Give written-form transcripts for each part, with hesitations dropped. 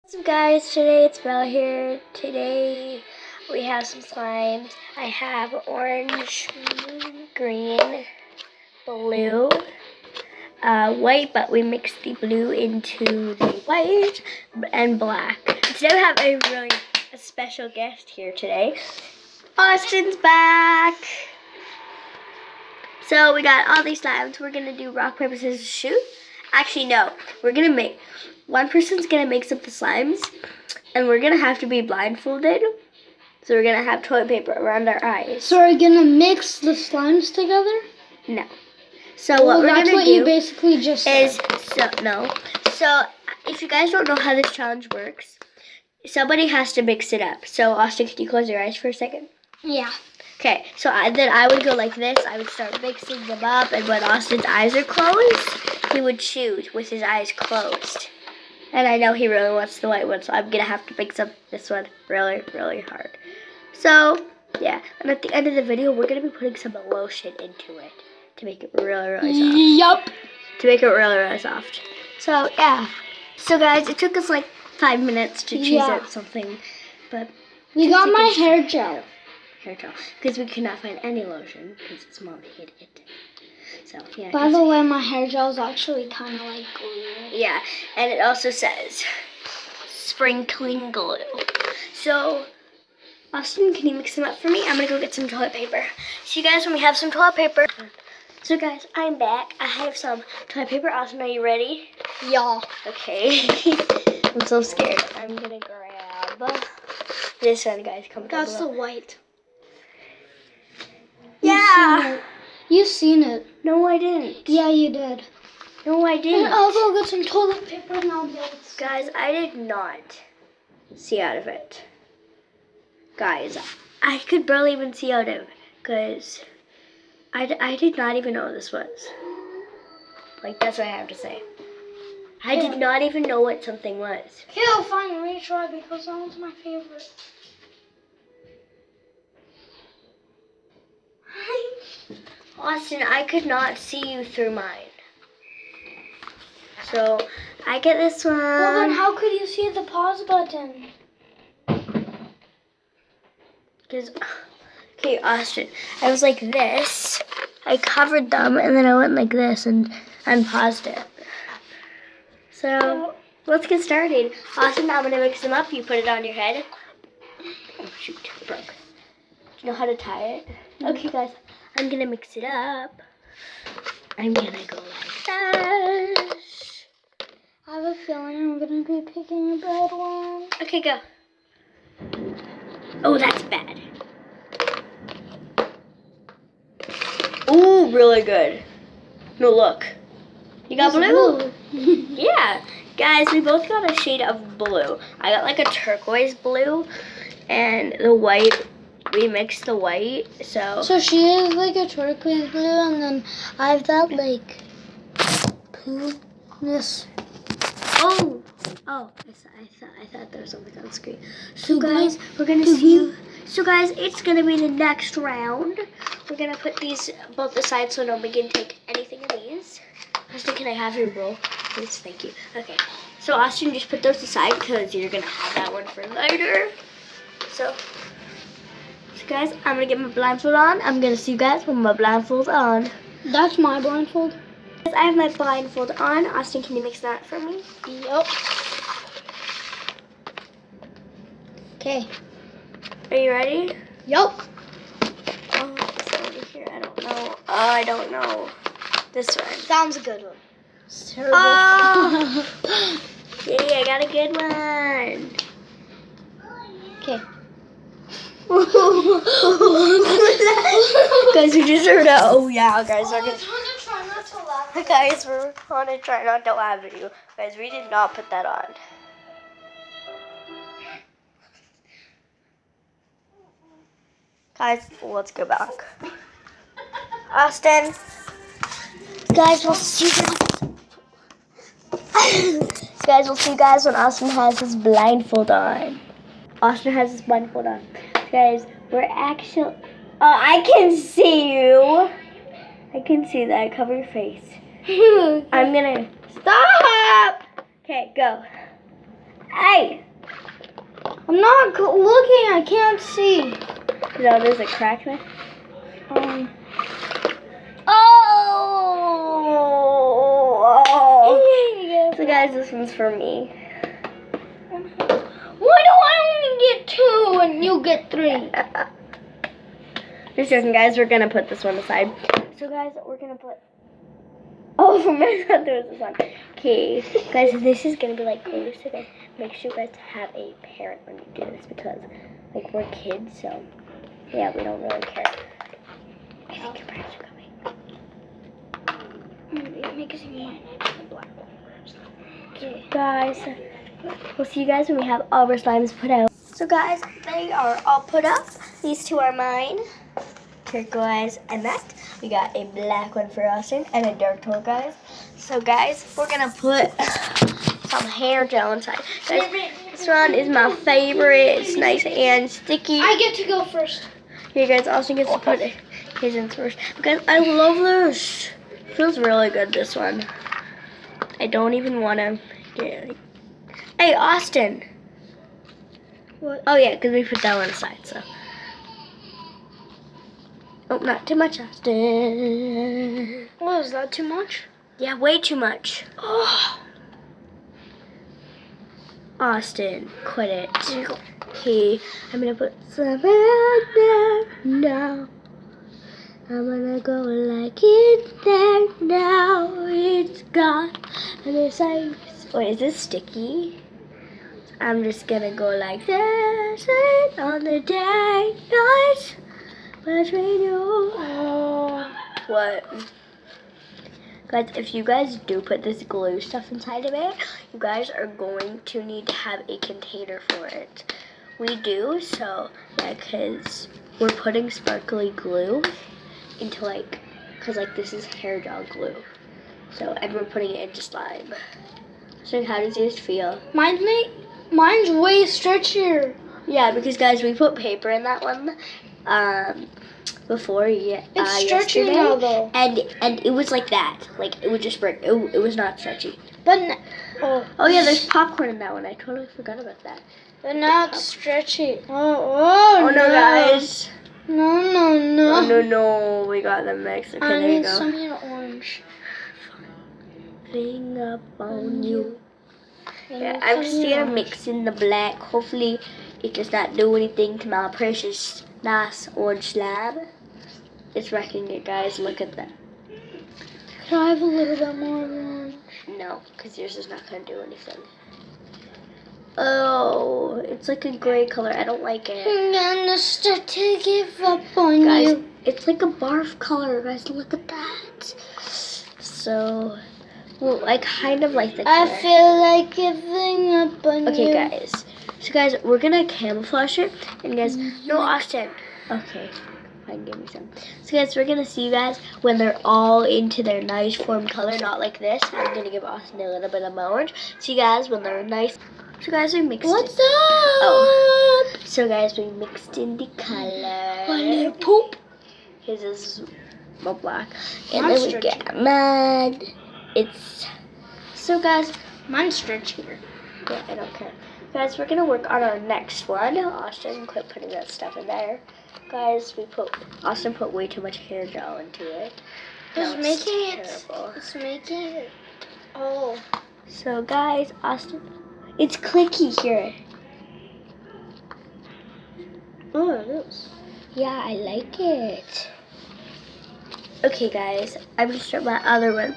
What's up guys, today it's Bella here. Today we have some slimes. I have orange, green, blue, white, but we mixed the blue into the white and black. Today we have a special guest here today. Austin's back! So we got all these slimes. We're gonna do rock, paper, scissors, shoot. Actually, no. One person's gonna mix up the slimes, and we're gonna have to be blindfolded. So we're gonna have toilet paper around our eyes. So are you gonna mix the slimes together? No. So what we're gonna do you basically just said. So if you guys don't know how this challenge works, somebody has to mix it up. So Austin, can you close your eyes for a second? Yeah. Okay, so then I would go like this. I would start mixing them up, and when Austin's eyes are closed, he would choose with his eyes closed. And I know he really wants the white one, so I'm going to have to mix up this one really, really hard. So, yeah. And at the end of the video, we're going to be putting some lotion into it to make it really, really soft. Yup. To make it really, really soft. So, yeah. So, guys, it took us like 5 minutes to choose out something. But we got my hair gel. Because we could not find any lotion because his mom hid it. So, yeah. By the way, my hair gel is actually kind of like glue. Yeah, and it also says sprinkling glue. So, Austin, can you mix them up for me? I'm going to go get some toilet paper. See you guys when we have some toilet paper. So, guys, I'm back. I have some toilet paper. Austin, are you ready? Yeah. Okay. I'm so scared. I'm going to grab this one, guys. That's the white. Yeah. You've seen it. No, I didn't. Yeah, you did. No, I didn't. And I'll go get some toilet paper now, guys. Guys, I did not see out of it. Guys, I could barely even see out of it because I did not even know what this was. Like, that's what I have to say. I did not even know what something was. Okay, I'll finally retry because that one's my favorite. Austin, I could not see you through mine. So, I get this one. Well, then how could you see the pause button? Because, okay, Austin, I was like this. I covered them, and then I went like this and unpaused it. So, let's get started. Austin, I'm going to mix them up. You put it on your head. Oh, shoot, it broke. Do you know how to tie it? Okay, guys. I'm going to mix it up. I'm going to go like this. I have a feeling I'm going to be picking a bad one. Okay, go. Oh, that's bad. Ooh, really good. No, look. You got blue? Yeah. Guys, we both got a shade of blue. I got like a turquoise blue, and the white, we mixed the white, so she is like a turquoise blue, and then I've got like this. Oh, I thought there was something on the screen. So guys, we're gonna see you. So guys, it's gonna be the next round. We're gonna put these both aside so nobody can take anything of these. Austin, can I have your roll, please? Thank you. Okay. So Austin, just put those aside because you're gonna have that one for later. So guys, I'm gonna get my blindfold on. I'm gonna see you guys when my blindfold's on. That's my blindfold. I have my blindfold on. Austin, can you mix that for me? Yep. Okay. Are you ready? Yep. Oh, it's over here. I don't know. Oh, I don't know. This one. Sounds a good one. It's terrible. Oh! Yeah, I got a good one. Okay. Guys, we just heard a oh yeah, guys. I'm gonna try not to laugh. Guys, we're gonna try not to laugh at you. Guys, we did not put that on. Guys, let's go back. Austin. Guys, we'll see you guys, we'll see you guys when Austin has his blindfold on. Austin has his blindfold on. Guys, we're actually... Oh, I can see you. I can see that. Cover your face. I'm gonna... Stop! Okay, go. Hey! I'm not looking. I can't see. No, there's a crack there. Oh! So guys, this one's for me. Why do I only get 2 and you get 3? Just joking, guys. We're gonna put this one aside. So guys, we're gonna put. Oh, I thought there was this one. Okay, guys, this is gonna be like glue. So guys, make sure you guys have a parent when you do this because, like, we're kids, so yeah, we don't really care. I think your parents are coming. Okay, guys, we'll see you guys when we have all of our slimes put out. So guys, they are all put up. These 2 are mine. Turquoise and that. We got a black one for Austin and a dark turquoise. So guys, we're gonna put some hair gel inside. Guys, this one is my favorite. It's nice and sticky. I get to go first. Here guys, Austin gets to put his in first. Guys, I love this. Feels really good, this one. I don't even wanna get. Hey Austin. What? Oh yeah, because we put that one aside, so. Oh, not too much, Austin. Oh, is that too much? Yeah, way too much. Oh. Austin, quit it. Okay, I'm gonna put some in there now. I'm gonna go like it there now. It's gone. And it's like, wait, is this sticky? I'm just gonna go like this on the day night. Between you. What? Guys, if you guys do put this glue stuff inside of it, you guys are going to need to have a container for it. We do, so yeah, because we're putting sparkly glue into like, because like this is hair gel glue. So, and we're putting it into slime. So how does yours feel? Mine's way stretchier. Yeah, because guys, we put paper in that one. Before It's stretchy yesterday, now, though. and it was like that, like it would just break. It was not stretchy. But Oh yeah, there's popcorn in that one. I totally forgot about that. But now it's stretchy. Oh no, guys! No. Oh no, we got them mixed. Okay, I there you need go. something orange. Thing up on you. I Yeah, need I'm just something here orange. mixing the black. Hopefully, it does not do anything to my precious, nice orange slime. It's wrecking it, guys. Look at that. Can I have a little bit more orange? No, because yours is not going to do anything. Oh, it's like a gray color. I don't like it. I'm gonna start to give up on Guys, you. it's like a barf color. Guys, look at that. So, well, I kind of like the color. I feel like giving up on you. Okay, guys. So, guys, we're going to camouflage it. And, guys, no, Austin. Okay. Fine, give me some. So, guys, we're going to see you guys when they're all into their nice form color. Not like this. I'm going to give Austin a little bit of my orange. See you guys when they're nice. So, guys, we mixed What's it. up? Oh. So, guys, we mixed in the color. One little poop. His is more black. And Mine's then we stretchy. get mad. It's... So, guys... Mine's stretchier. Yeah, I don't care. Guys, we're going to work on our next one. Austin, quit putting that stuff in there. Guys, Austin put way too much hair gel into it. Now It's making it. Oh. So, guys, Austin... It's clicky here. Oh, it is. Yeah, I like it. Okay, guys, I'm going to start my other one.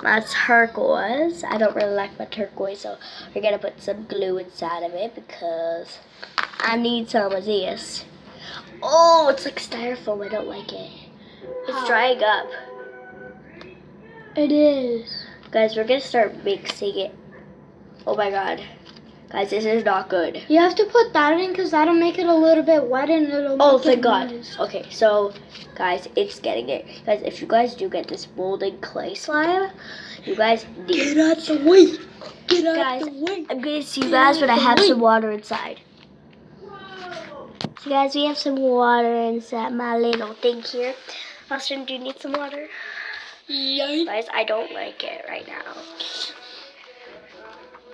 My turquoise. I don't really like my turquoise, so we're going to put some glue inside of it because I need some of this. Oh, it's like styrofoam. I don't like it. It's drying up. It is. Guys, we're going to start mixing it. Oh my god. Guys, this is not good. You have to put that in because that'll make it a little bit wet and it'll Oh, make thank it God. nice. Okay, so, guys, it's getting it. Guys, if you guys do get this molded clay slime, you guys need... Get out the way. Get out Guys, the way. I'm going to see you guys when I have some water inside. So, guys, we have some water inside my little thing here. Austin, do you need some water? Yeah. Guys, I don't like it right now.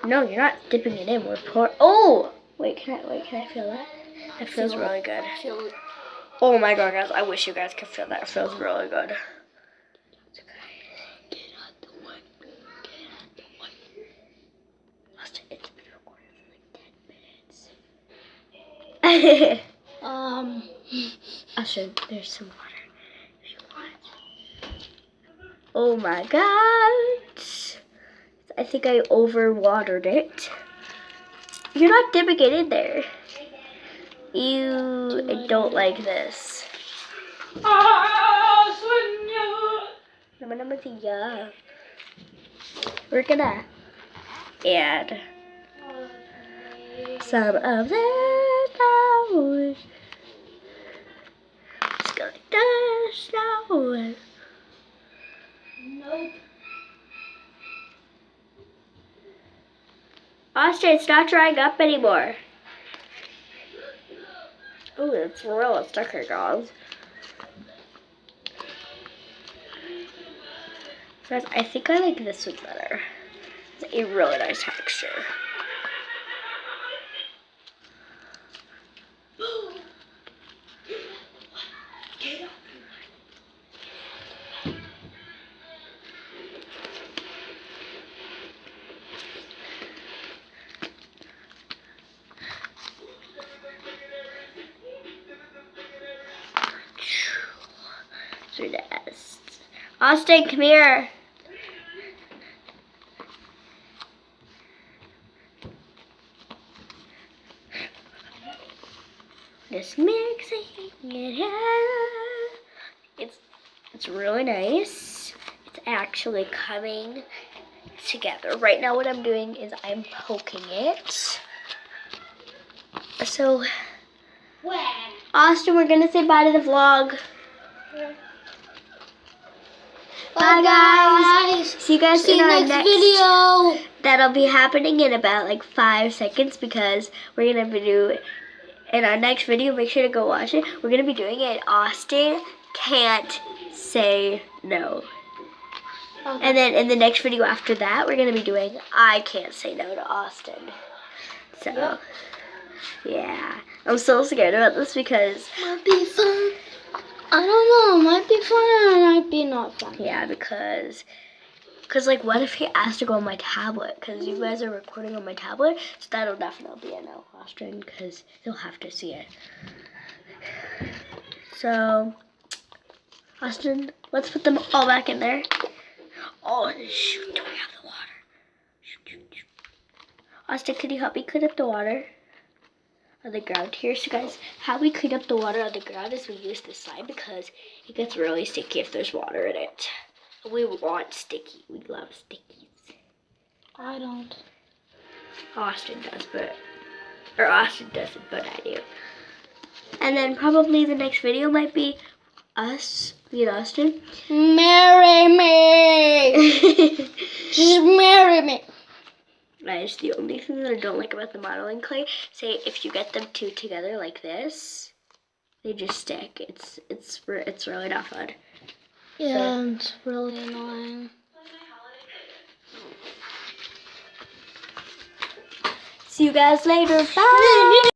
No, you're not dipping it in. We're pouring... Oh! Wait, can I feel that? That feels really good. Feel it. Oh my god, guys, I wish you guys could feel that. It feels really good. Get out the way. Austin, it's been recording for like 10 minutes. Austin, there's some water if you want. Oh my god. I think I overwatered it. You're not dipping it in there. Ew, I don't like this. Yeah. We're gonna add some of this now. Just go like this now. Nope. Austin, it's not drying up anymore. Ooh, it's real stuck here, guys. Guys, I think I like this one better. It's a really nice texture. Austin, come here. Just mixing it up. It's really nice. It's actually coming together. Right now what I'm doing is I'm poking it. So, Austin, we're gonna say bye to the vlog. Bye guys. See you guys in our next video. That'll be happening in about like 5 seconds because we're gonna be doing in our next video. Make sure to go watch it. We're gonna be doing it. Austin can't say no. Okay. And then in the next video after that, we're gonna be doing I can't say no to Austin. So, Yep. yeah, I'm so scared about this because Might be fun. I don't know. Might be fun or it might be not fun. yeah, because like what if he asks to go on my tablet? Because you guys are recording on my tablet, so that'll definitely be a no, Austin, because they'll have to see it. So, Austin, let's put them all back in there. Oh shoot, do we have the water? Shoot. Austin, can you help me clean up the water on the ground here? So guys, how we clean up the water on the ground is we use this slime because it gets really sticky if there's water in it. We want sticky. We love stickies. I don't. Austin doesn't, but I do. And then probably the next video might be us, me and Austin. Marry me. Just marry me. Guys, the only thing that I don't like about the modeling clay, say if you get them two together like this, they just stick. It's really not fun. Yeah, it's really annoying. See you guys later. Bye.